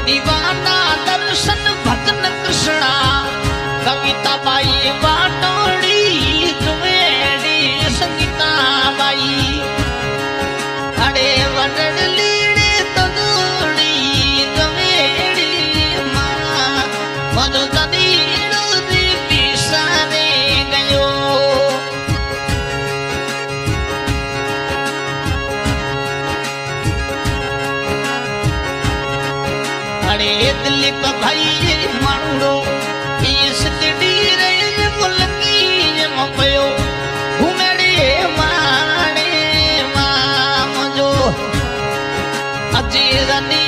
दीवाना दर्शन भजन कृष्णा कविता by वाटोड़ी जुवेड़ी Sangeeta by अरे वडड़ लीड़े तदूड़ी जुवेड़ी माँ मधु तदीड़ो दी पिसारे गयो अरे दिलीप भाई मांडो इस डी मुल्की मपयो घुमड़े माने माम जो अजी रनी